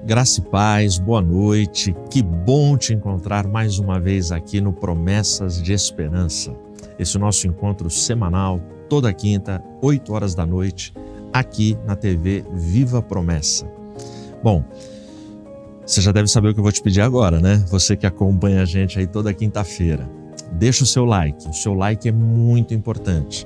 Graça e paz, boa noite, que bom te encontrar mais uma vez aqui no Promessas de Esperança. Esse é o nosso encontro semanal, toda quinta, 8 horas da noite, aqui na TV Viva Promessa. Bom, você já deve saber o que eu vou te pedir agora, né? Você que acompanha a gente aí toda quinta-feira. Deixa o seu like é muito importante.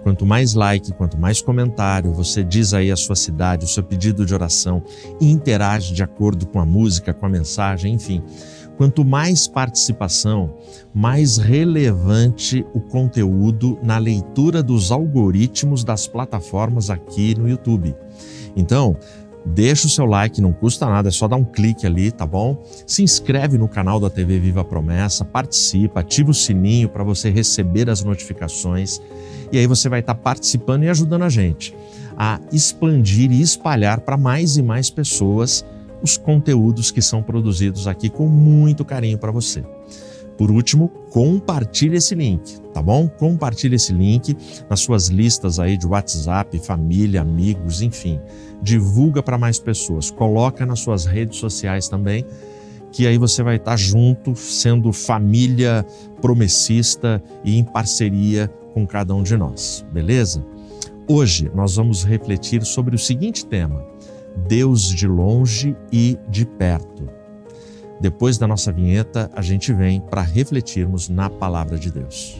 Quanto mais like, quanto mais comentário, você diz aí a sua cidade, o seu pedido de oração e interage de acordo com a música, com a mensagem, enfim. Quanto mais participação, mais relevante o conteúdo na leitura dos algoritmos das plataformas aqui no YouTube. Então, deixa o seu like, não custa nada, é só dar um clique ali, tá bom? Se inscreve no canal da TV Viva Promessa, participa, ativa o sininho para você receber as notificações. E aí você vai estar participando e ajudando a gente a expandir e espalhar para mais e mais pessoas os conteúdos que são produzidos aqui com muito carinho para você. Por último, compartilhe esse link, tá bom? Compartilhe esse link nas suas listas aí de WhatsApp, família, amigos, enfim. Divulga para mais pessoas, coloca nas suas redes sociais também, que aí você vai estar junto, sendo família promessista e em parceria com cada um de nós, beleza? Hoje nós vamos refletir sobre o seguinte tema: Deus de longe e de perto. Depois da nossa vinheta, a gente vem para refletirmos na palavra de Deus.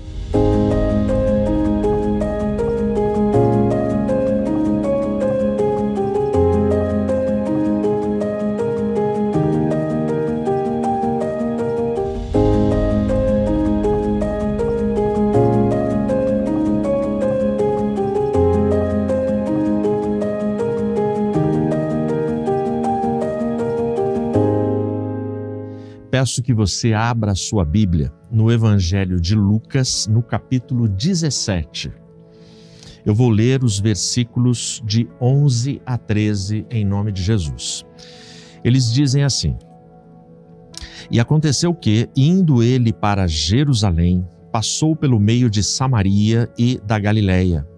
Peço que você abra a sua Bíblia no Evangelho de Lucas, no capítulo 17. Eu vou ler os versículos de 11 a 13 em nome de Jesus. Eles dizem assim: E aconteceu que, indo ele para Jerusalém, passou pelo meio de Samaria e da Galileia.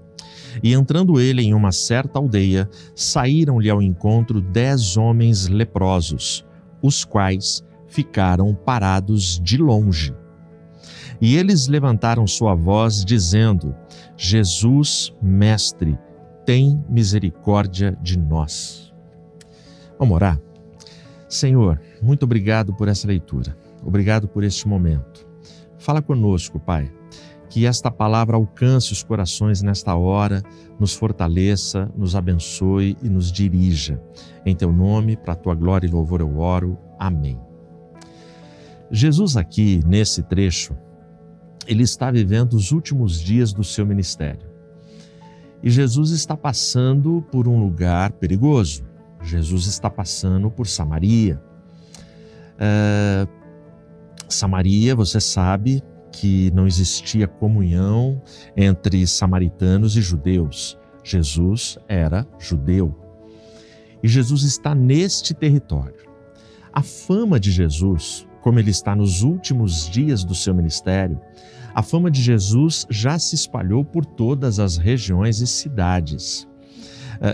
E entrando ele em uma certa aldeia, saíram-lhe ao encontro 10 homens leprosos, os quais ficaram parados de longe. E eles levantaram sua voz, dizendo: Jesus, Mestre, tem misericórdia de nós. Vamos orar? Senhor, muito obrigado por essa leitura. Obrigado por este momento. Fala conosco, Pai. Que esta palavra alcance os corações nesta hora, nos fortaleça, nos abençoe e nos dirija. Em Teu nome, para a Tua glória e louvor eu oro. Amém. Jesus aqui, nesse trecho, ele está vivendo os últimos dias do seu ministério. E Jesus está passando por um lugar perigoso. Jesus está passando por Samaria. Samaria, você sabe que não existia comunhão entre samaritanos e judeus. Jesus era judeu. E Jesus está neste território. A fama de Jesus, como ele está nos últimos dias do seu ministério, a fama de Jesus já se espalhou por todas as regiões e cidades.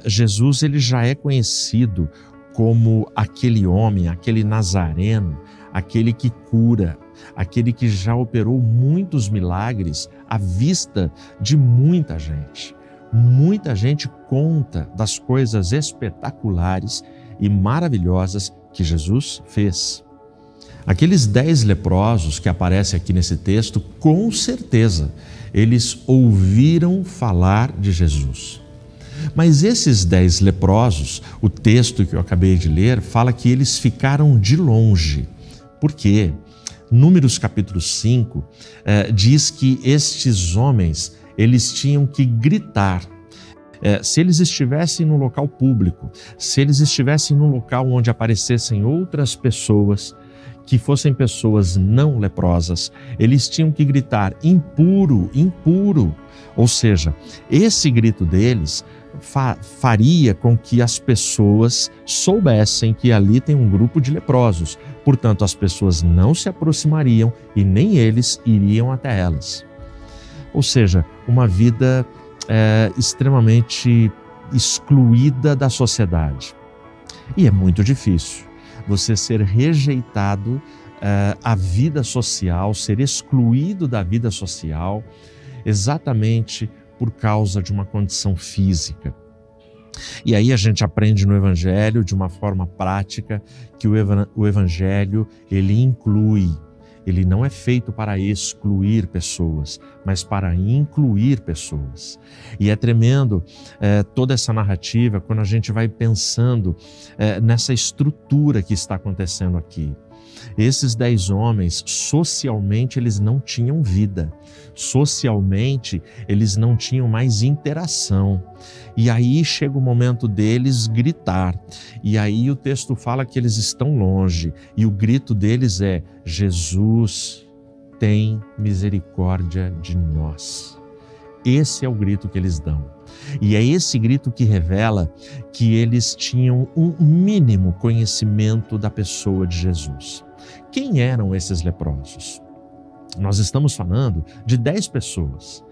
Jesus ele já é conhecido como aquele homem, aquele nazareno, aquele que cura, aquele que já operou muitos milagres à vista de muita gente. Muita gente conta das coisas espetaculares e maravilhosas que Jesus fez. Aqueles 10 leprosos que aparecem aqui nesse texto, com certeza, eles ouviram falar de Jesus. Mas esses 10 leprosos, o texto que eu acabei de ler, fala que eles ficaram de longe. Por quê? Números capítulo 5 diz que estes homens, eles tinham que gritar. Se eles estivessem no local público, se eles estivessem num local onde aparecessem outras pessoas, que fossem pessoas não leprosas, eles tinham que gritar: impuro, impuro. Ou seja, esse grito deles faria com que as pessoas soubessem que ali tem um grupo de leprosos. Portanto, as pessoas não se aproximariam e nem eles iriam até elas. Ou seja, uma vida extremamente excluída da sociedade. E é muito difícil você ser rejeitado à vida social, ser excluído da vida social, exatamente por causa de uma condição física. E aí a gente aprende no Evangelho, de uma forma prática, que o Evangelho, ele inclui. Ele não é feito para excluir pessoas, mas para incluir pessoas. E é tremendo toda essa narrativa quando a gente vai pensando nessa estrutura que está acontecendo aqui. Esses 10 homens, socialmente, eles não tinham vida. Socialmente, eles não tinham mais interação. E aí chega o momento deles gritar. E aí o texto fala que eles estão longe. E o grito deles é: Jesus, tem misericórdia de nós. Esse é o grito que eles dão. E é esse grito que revela que eles tinham um mínimo conhecimento da pessoa de Jesus. Quem eram esses leprosos? Nós estamos falando de 10 pessoas.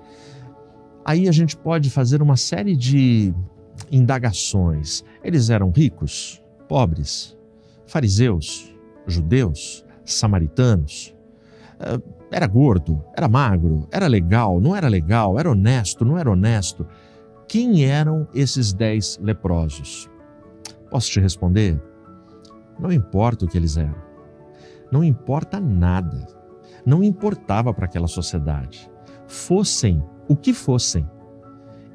Aí a gente pode fazer uma série de indagações. Eles eram ricos, pobres, fariseus, judeus, samaritanos? Era gordo, era magro, era legal, não era legal, era honesto, não era honesto? Quem eram esses 10 leprosos? Posso te responder? Não importa o que eles eram. Não importa nada. Não importava para aquela sociedade. Fossem o que fossem,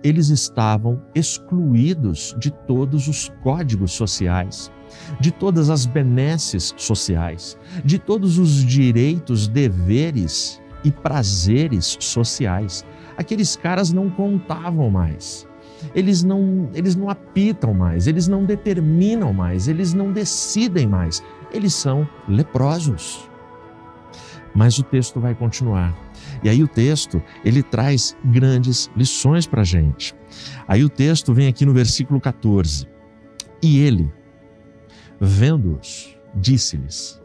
eles estavam excluídos de todos os códigos sociais, de todas as benesses sociais, de todos os direitos, deveres e prazeres sociais. Aqueles caras não contavam mais. Eles não apitam mais, eles não determinam mais, eles não decidem mais. Eles são leprosos. Mas o texto vai continuar. E aí o texto, ele traz grandes lições para a gente. Aí o texto vem aqui no versículo 14. E ele, vendo-os, disse-lhes.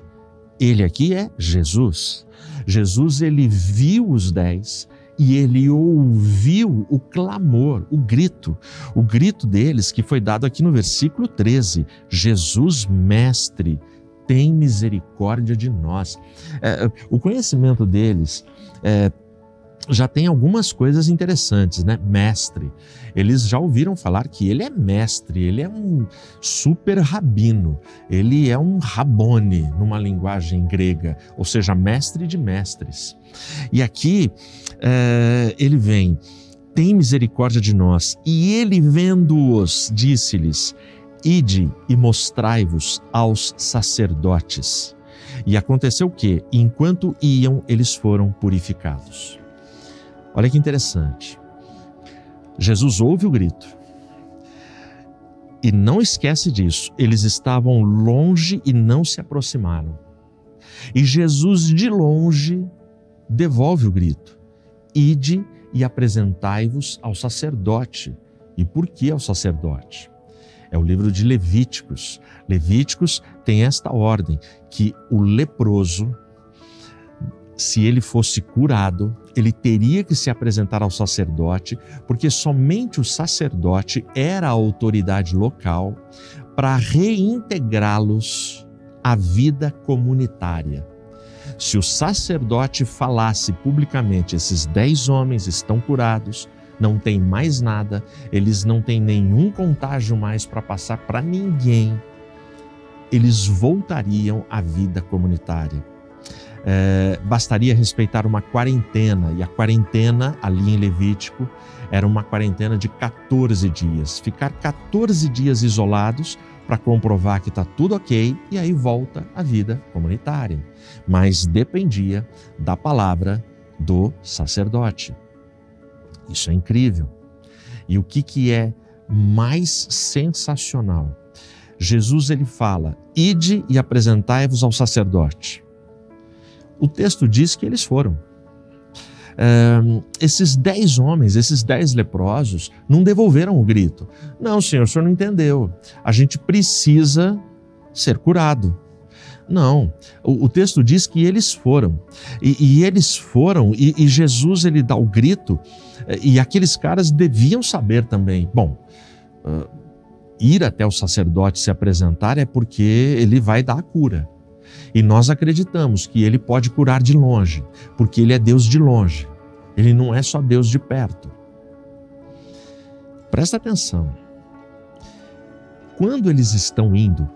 Ele aqui é Jesus. Jesus, ele viu os 10 e ele ouviu o clamor, o grito deles que foi dado aqui no versículo 13. Jesus, mestre, tem misericórdia de nós. O conhecimento deles já tem algumas coisas interessantes, né? Mestre. Eles já ouviram falar que ele é mestre, ele é um super rabino, ele é um rabone numa linguagem grega, ou seja, mestre de mestres. E aqui ele vem, tem misericórdia de nós. E ele, vendo-os, disse-lhes: ide e mostrai-vos aos sacerdotes. E aconteceu o quê? Enquanto iam, eles foram purificados. Olha que interessante. Jesus ouve o grito. E não esquece disso, eles estavam longe e não se aproximaram. E Jesus, de longe, devolve o grito. Ide e apresentai-vos ao sacerdote. E por que ao sacerdote? É o livro de Levíticos. Levíticos tem esta ordem, que o leproso, se ele fosse curado, ele teria que se apresentar ao sacerdote, porque somente o sacerdote era a autoridade local para reintegrá-los à vida comunitária. Se o sacerdote falasse publicamente: esses 10 homens estão curados, não tem mais nada, eles não têm nenhum contágio mais para passar para ninguém, eles voltariam à vida comunitária. Bastaria respeitar uma quarentena, e a quarentena ali em Levítico era uma quarentena de 14 dias. Ficar 14 dias isolados para comprovar que está tudo ok, e aí volta à vida comunitária. Mas dependia da palavra do sacerdote. Isso é incrível. E o que é mais sensacional? Jesus, ele fala: ide e apresentai-vos ao sacerdote. O texto diz que eles foram. Esses 10 homens, esses 10 leprosos, não devolveram o grito. Não, senhor, o senhor não entendeu. A gente precisa ser curado. Não, o texto diz que eles foram. E eles foram, e Jesus, ele dá o grito, e aqueles caras deviam saber também. Bom, ir até o sacerdote se apresentar é porque ele vai dar a cura. E nós acreditamos que ele pode curar de longe, porque ele é Deus de longe. Ele não é só Deus de perto. Presta atenção. Quando eles estão indo,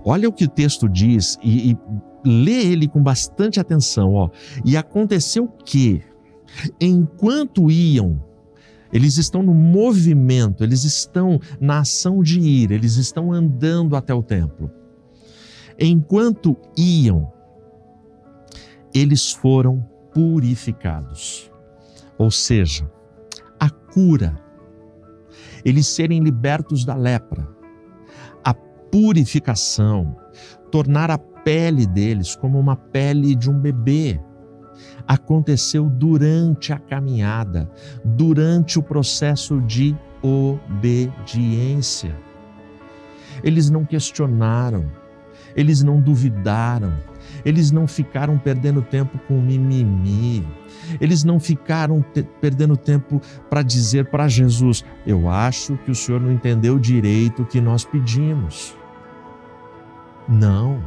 olha o que o texto diz e lê ele com bastante atenção. Ó. E aconteceu que, enquanto iam, eles estão no movimento, eles estão na ação de ir, eles estão andando até o templo. Enquanto iam, eles foram purificados. Ou seja, a cura, eles serem libertos da lepra, a purificação, tornar a pele deles como uma pele de um bebê, aconteceu durante a caminhada, durante o processo de obediência. Eles não questionaram, eles não duvidaram, eles não ficaram perdendo tempo com mimimi, eles não ficaram perdendo tempo para dizer para Jesus: eu acho que o Senhor não entendeu direito o que nós pedimos. Não,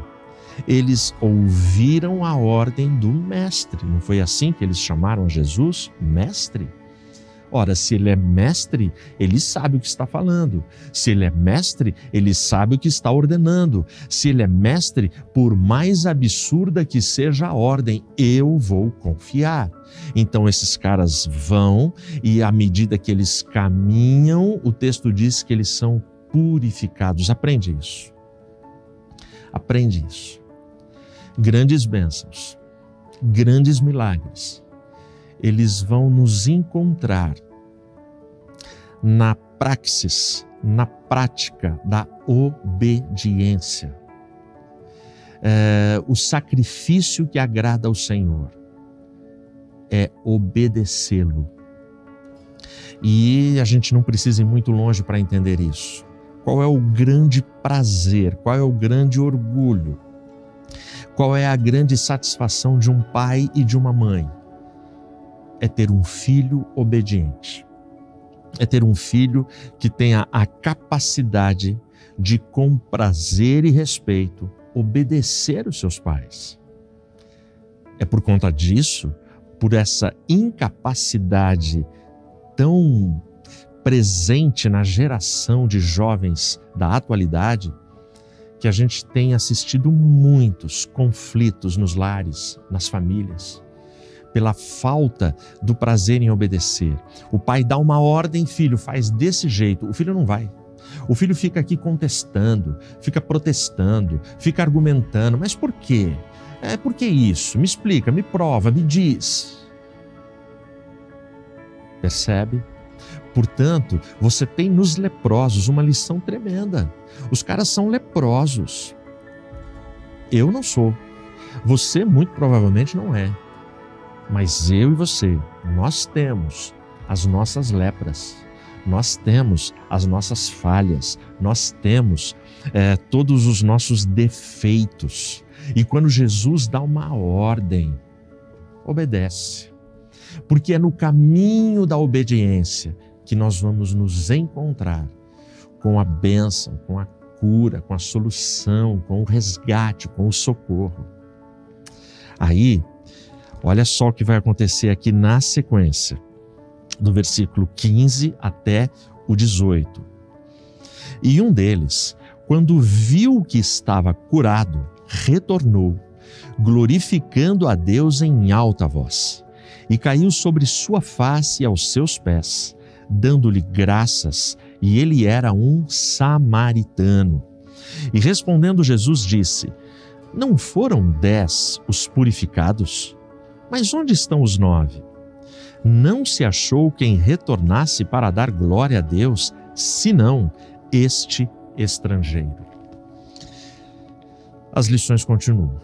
eles ouviram a ordem do mestre. Não foi assim que eles chamaram a Jesus? Mestre? Ora, se ele é mestre, ele sabe o que está falando. Se ele é mestre, ele sabe o que está ordenando. Se ele é mestre, por mais absurda que seja a ordem, eu vou confiar. Então esses caras vão e à medida que eles caminham, o texto diz que eles são purificados. Aprende isso. Aprende isso. Grandes bênçãos, grandes milagres, eles vão nos encontrar na praxis, na prática da obediência. O sacrifício que agrada ao Senhor é obedecê-lo. E a gente não precisa ir muito longe para entender isso. Qual é o grande prazer, qual é o grande orgulho, qual é a grande satisfação de um pai e de uma mãe? É ter um filho obediente. É ter um filho que tenha a capacidade de, com prazer e respeito, obedecer os seus pais. É por conta disso, por essa incapacidade tão presente na geração de jovens da atualidade, que a gente tem assistido muitos conflitos nos lares, nas famílias, pela falta do prazer em obedecer. O pai dá uma ordem: filho, faz desse jeito. O filho não vai. O filho fica aqui contestando, fica protestando, fica argumentando. Mas por quê? Por que isso? Me explica, me prova, me diz. Percebe? Portanto, você tem nos leprosos uma lição tremenda. Os caras são leprosos. Eu não sou. Você muito provavelmente não é. Mas eu e você, nós temos as nossas lepras. Nós temos as nossas falhas. Nós temos todos os nossos defeitos. E quando Jesus dá uma ordem, obedece. Porque é no caminho da obediência que nós vamos nos encontrar com a bênção, com a cura, com a solução, com o resgate, com o socorro. Aí, olha só o que vai acontecer aqui na sequência, do versículo 15 até o 18. E um deles, quando viu que estava curado, retornou, glorificando a Deus em alta voz, e caiu sobre sua face aos seus pés, dando-lhe graças, e ele era um samaritano. E respondendo Jesus disse: não foram 10 os purificados? Mas onde estão os 9? Não se achou quem retornasse para dar glória a Deus, senão este estrangeiro. As lições continuam.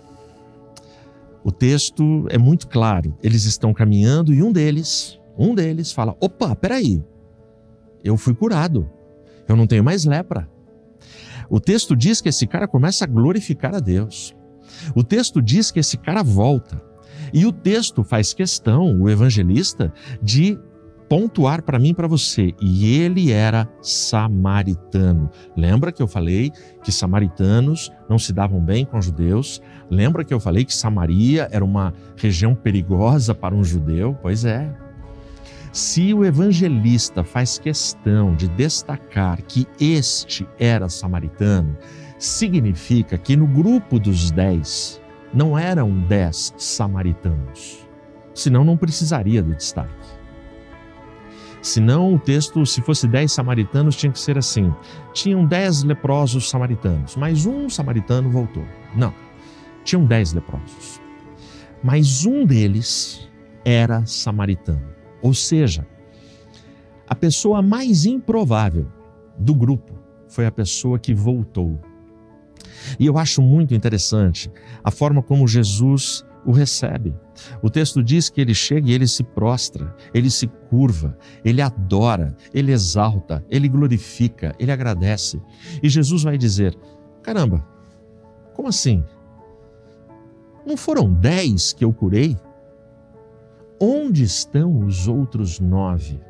O texto é muito claro. Eles estão caminhando e um deles fala: opa, peraí, eu fui curado, eu não tenho mais lepra. O texto diz que esse cara começa a glorificar a Deus. O texto diz que esse cara volta. E o texto faz questão, o evangelista, de pontuar para mim e para você. E ele era samaritano. Lembra que eu falei que samaritanos não se davam bem com judeus? Lembra que eu falei que Samaria era uma região perigosa para um judeu? Pois é. Se o evangelista faz questão de destacar que este era samaritano, significa que no grupo dos 10 não eram 10 samaritanos. Senão não precisaria do destaque. Senão o texto, se fosse 10 samaritanos, tinha que ser assim. Tinham 10 leprosos samaritanos, mas um samaritano voltou. Não, tinham 10 leprosos. Mas um deles era samaritano. Ou seja, a pessoa mais improvável do grupo foi a pessoa que voltou. E eu acho muito interessante a forma como Jesus o recebe. O texto diz que ele chega e ele se prostra, ele se curva, ele adora, ele exalta, ele glorifica, ele agradece. E Jesus vai dizer: caramba, como assim? Não foram 10 que eu curei? Onde estão os outros 9?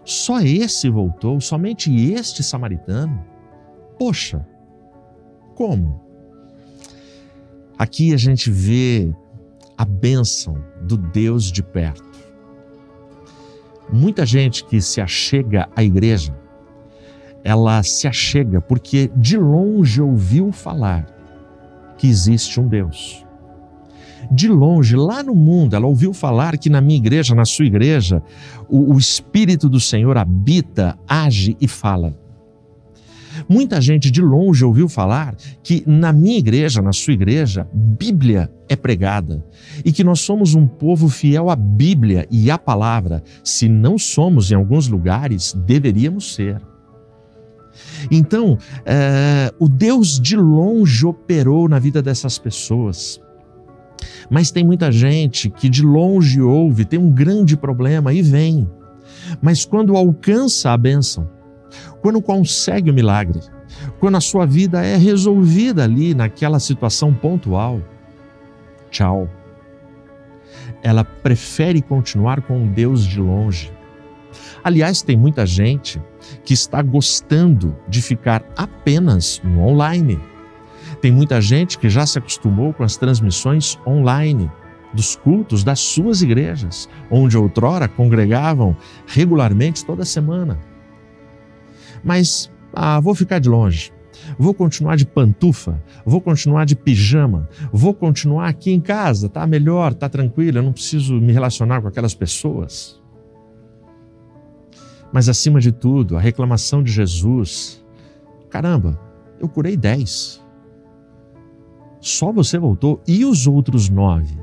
Só esse voltou, somente este samaritano? Poxa, como? Aqui a gente vê a bênção do Deus de perto. Muita gente que se achega à igreja, ela se achega porque de longe ouviu falar que existe um Deus. De longe, lá no mundo, ela ouviu falar que na minha igreja, na sua igreja, o Espírito do Senhor habita, age e fala. Muita gente de longe ouviu falar que na minha igreja, na sua igreja, Bíblia é pregada e que nós somos um povo fiel à Bíblia e à palavra. Se não somos em alguns lugares, deveríamos ser. Então, o Deus de longe operou na vida dessas pessoas. Mas tem muita gente que de longe ouve, tem um grande problema e vem. Mas quando alcança a bênção, quando consegue o milagre, quando a sua vida é resolvida ali naquela situação pontual, tchau. Ela prefere continuar com o Deus de longe. Aliás, tem muita gente que está gostando de ficar apenas no online. Tem muita gente que já se acostumou com as transmissões online dos cultos das suas igrejas, onde outrora congregavam regularmente toda semana. Mas, vou ficar de longe, vou continuar de pantufa, vou continuar de pijama, vou continuar aqui em casa, tá melhor, tá tranquilo, eu não preciso me relacionar com aquelas pessoas. Mas acima de tudo, a reclamação de Jesus: caramba, eu curei 10. Só você voltou, e os outros 9?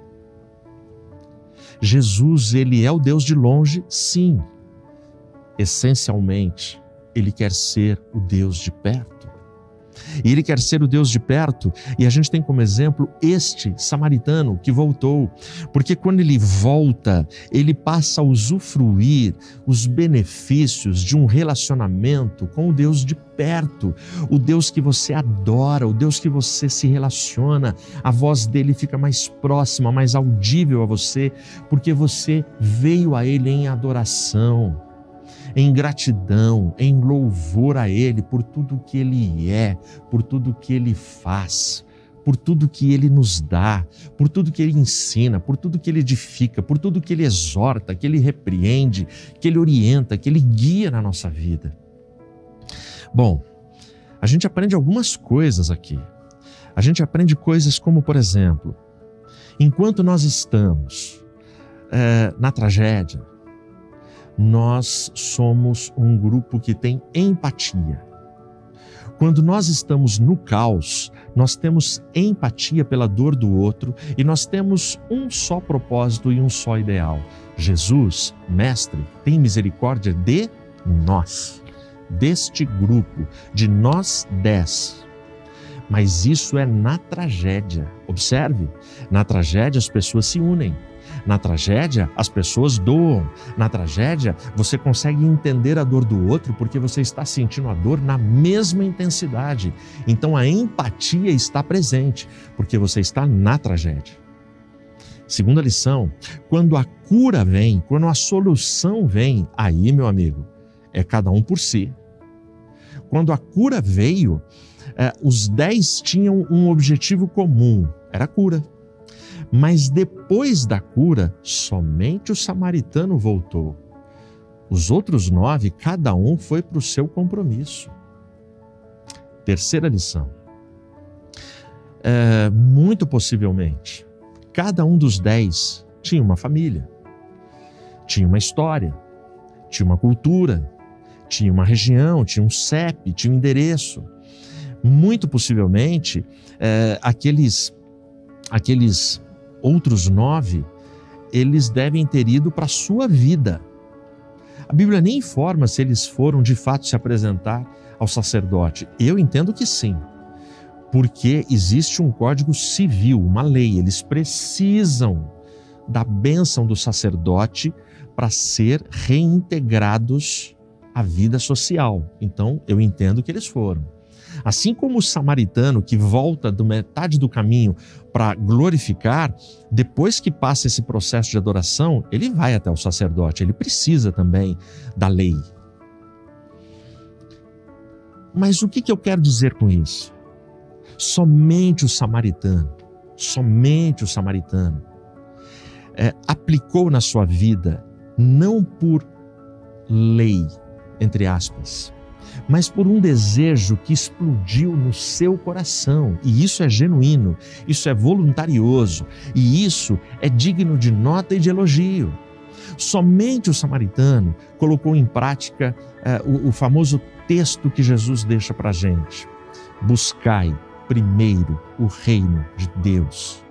Jesus, ele é o Deus de longe, sim. Essencialmente, ele quer ser o Deus de perto. E ele quer ser o Deus de perto, e a gente tem como exemplo este samaritano que voltou, porque quando ele volta, ele passa a usufruir os benefícios de um relacionamento com o Deus de perto, o Deus que você adora, o Deus que você se relaciona. A voz dele fica mais próxima, mais audível a você, porque você veio a ele em adoração, em gratidão, em louvor a Ele por tudo que Ele é, por tudo que Ele faz, por tudo que Ele nos dá, por tudo que Ele ensina, por tudo que Ele edifica, por tudo que Ele exorta, que Ele repreende, que Ele orienta, que Ele guia na nossa vida. Bom, a gente aprende algumas coisas aqui. A gente aprende coisas como, por exemplo, enquanto nós estamos na tragédia, nós somos um grupo que tem empatia. Quando nós estamos no caos, nós temos empatia pela dor do outro e nós temos um só propósito e um só ideal. Jesus, Mestre, tem misericórdia de nós, deste grupo, de nós 10. Mas isso é na tragédia. Observe, na tragédia as pessoas se unem. Na tragédia, as pessoas doam. Na tragédia, você consegue entender a dor do outro porque você está sentindo a dor na mesma intensidade. Então, a empatia está presente porque você está na tragédia. Segunda lição, quando a cura vem, quando a solução vem, aí, meu amigo, é cada um por si. Quando a cura veio, os 10 tinham um objetivo comum, era a cura. Mas depois da cura, somente o samaritano voltou. Os outros 9, cada um foi para o seu compromisso. Terceira lição. Muito possivelmente, cada um dos 10 tinha uma família, tinha uma história, tinha uma cultura, tinha uma região, tinha um CEP, tinha um endereço. Muito possivelmente, aqueles outros 9, eles devem ter ido para a sua vida. A Bíblia nem informa se eles foram de fato se apresentar ao sacerdote. Eu entendo que sim, porque existe um código civil, uma lei. Eles precisam da bênção do sacerdote para ser reintegrados à vida social. Então, eu entendo que eles foram. Assim como o samaritano que volta da metade do caminho para glorificar, depois que passa esse processo de adoração, ele vai até o sacerdote, ele precisa também da lei. Mas o que eu quero dizer com isso? Somente o samaritano aplicou na sua vida, não por lei, entre aspas, mas por um desejo que explodiu no seu coração. E isso é genuíno, isso é voluntarioso, e isso é digno de nota e de elogio. Somente o samaritano colocou em prática o famoso texto que Jesus deixa para a gente. Buscai primeiro o reino de Deus,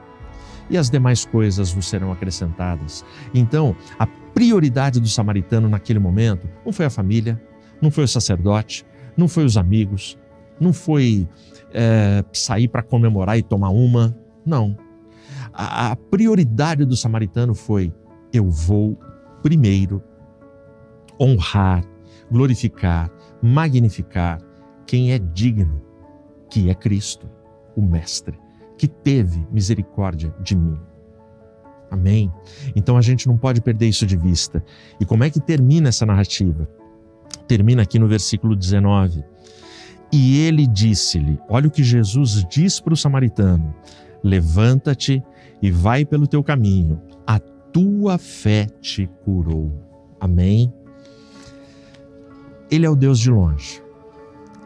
e as demais coisas vos serão acrescentadas. Então, a prioridade do samaritano naquele momento não foi a família, não foi o sacerdote, não foi os amigos, não foi sair para comemorar e tomar uma, não. A prioridade do samaritano foi: eu vou primeiro honrar, glorificar, magnificar quem é digno, que é Cristo, o Mestre, que teve misericórdia de mim. Amém? Então a gente não pode perder isso de vista. E como é que termina essa narrativa? Termina aqui no versículo 19. E ele disse-lhe, olha o que Jesus diz para o samaritano: levanta-te e vai pelo teu caminho, a tua fé te curou. Amém? Ele é o Deus de longe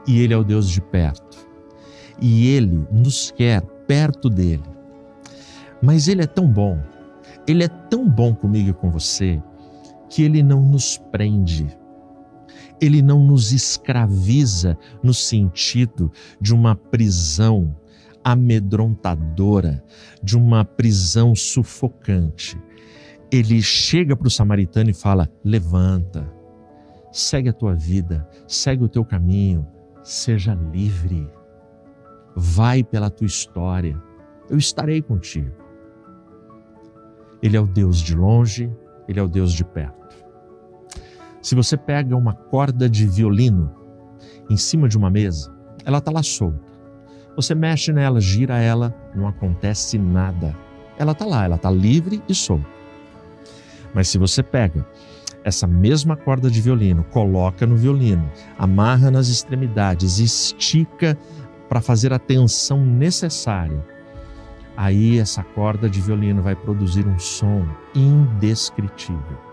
e Ele é o Deus de perto. E Ele nos quer perto dEle. Mas Ele é tão bom comigo e com você, que Ele não nos prende. Ele não nos escraviza no sentido de uma prisão amedrontadora, de uma prisão sufocante. Ele chega para o samaritano e fala: levanta, segue a tua vida, segue o teu caminho, seja livre, vai pela tua história, eu estarei contigo. Ele é o Deus de longe, Ele é o Deus de perto. Se você pega uma corda de violino em cima de uma mesa, ela está lá solta. Você mexe nela, gira ela, não acontece nada. Ela está lá, ela está livre e solta. Mas se você pega essa mesma corda de violino, coloca no violino, amarra nas extremidades, estica para fazer a tensão necessária, aí essa corda de violino vai produzir um som indescritível.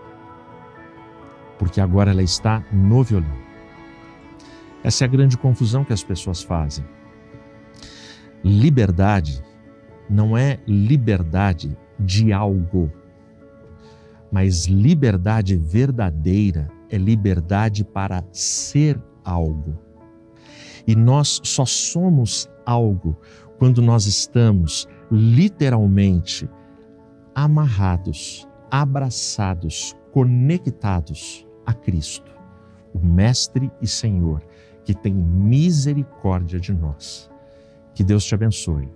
Porque agora ela está no violino. Essa é a grande confusão que as pessoas fazem. Liberdade não é liberdade de algo, mas liberdade verdadeira é liberdade para ser algo. E nós só somos algo quando nós estamos literalmente amarrados, abraçados, conectados a Cristo, o Mestre e Senhor, que tem misericórdia de nós. Que Deus te abençoe,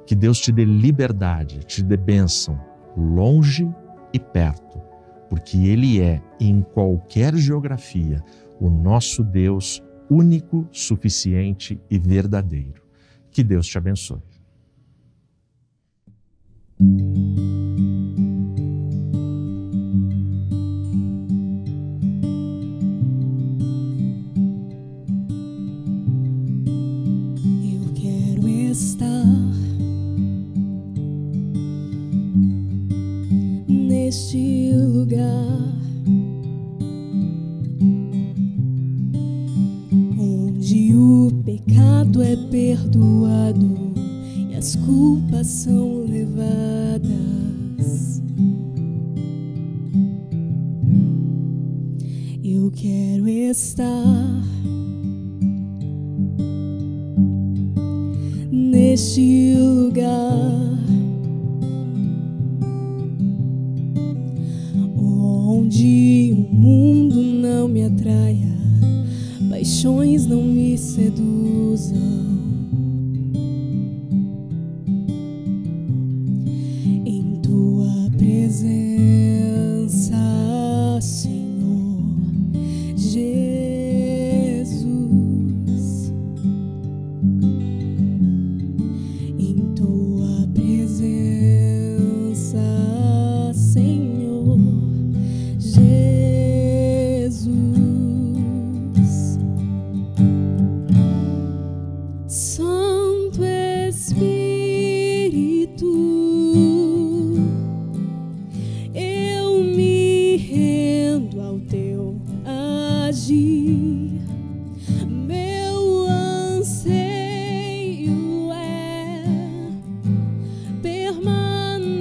que Deus te dê liberdade, te dê bênção, longe e perto, porque Ele é, em qualquer geografia, o nosso Deus único, suficiente e verdadeiro. Que Deus te abençoe. estar neste lugar, onde o pecado é perdoado e as culpas são levadas. Eu quero estar neste lugar, onde o mundo não me atraia, paixões não me seduzam. Em tua presença, Senhor Jesus, em tua presença, Senhor Jesus. Santo Espírito, eu me rendo ao teu agir. Meu anseio é permanecer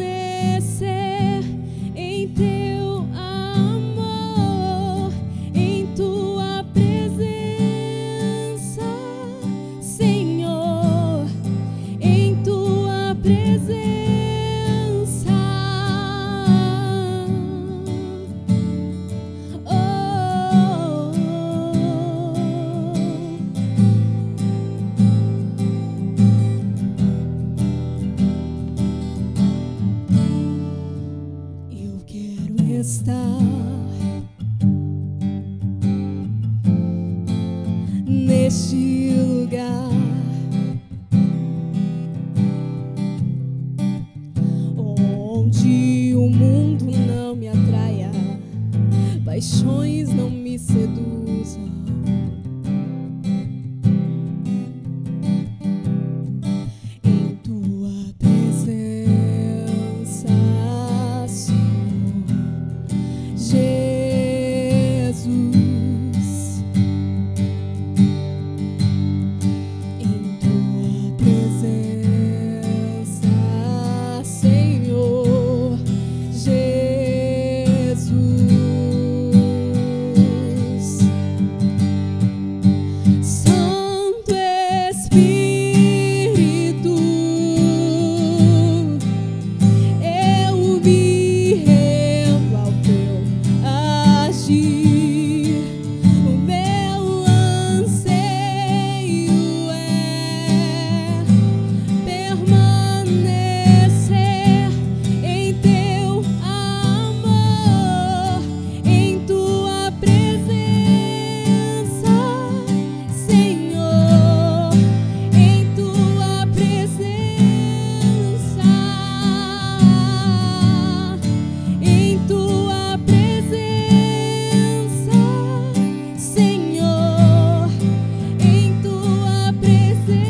em teu amor, em tua presença, Senhor, em tua presença. Eu quero estar neste lugar, onde o mundo não me atraia, paixões não me seduzam. Em tua presença, Senhor Jesus, em tua presença, Senhor Jesus. Santo Espírito, eu me rendo ao teu agir. O meu anseio é permanecer em teu amor, em tua presença, Senhor, em tua presença, em tua presença, Senhor, em tua presença.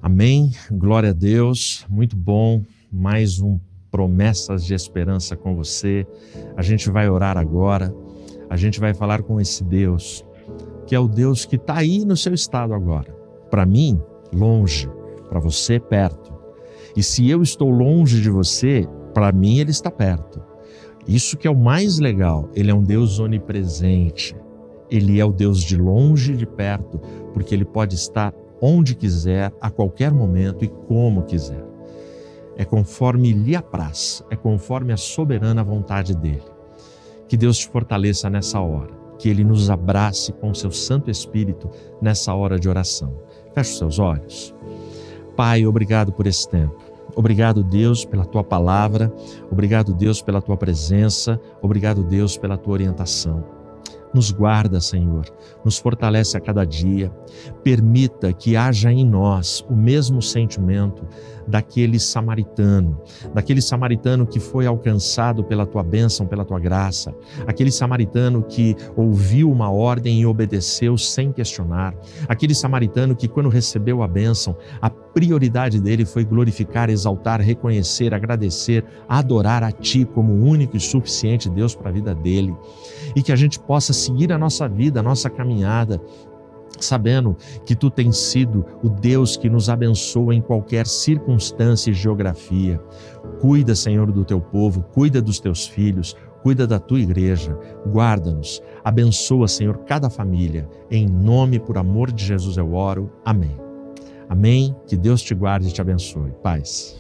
Amém, glória a Deus, muito bom, mais um Promessas de Esperança com você. A gente vai orar agora, a gente vai falar com esse Deus, que é o Deus que está aí no seu estado agora. Para mim, longe, para você, perto. E se eu estou longe de você, para mim Ele está perto. Isso que é o mais legal, Ele é um Deus onipresente. Ele é o Deus de longe e de perto, porque Ele pode estar onde quiser, a qualquer momento e como quiser. É conforme lhe apraz, é conforme a soberana vontade dEle. Que Deus te fortaleça nessa hora, que Ele nos abrace com seu Santo Espírito nessa hora de oração. Feche os seus olhos. Pai, obrigado por esse tempo. Obrigado, Deus, pela Tua palavra. Obrigado, Deus, pela Tua presença. Obrigado, Deus, pela Tua orientação. Nos guarda, Senhor, nos fortalece a cada dia. Permita que haja em nós o mesmo sentimento daquele samaritano que foi alcançado pela tua bênção, pela tua graça, aquele samaritano que ouviu uma ordem e obedeceu sem questionar, aquele samaritano que, quando recebeu a bênção, a prioridade dele foi glorificar, exaltar, reconhecer, agradecer, adorar a Ti como o único e suficiente Deus para a vida dele, e que a gente possa seguir a nossa vida, a nossa caminhada, sabendo que Tu tens sido o Deus que nos abençoa em qualquer circunstância e geografia. Cuida, Senhor, do Teu povo, cuida dos Teus filhos, cuida da Tua igreja, guarda-nos, abençoa, Senhor, cada família. Em nome, por amor de Jesus eu oro. Amém. Amém. Que Deus te guarde e te abençoe. Paz.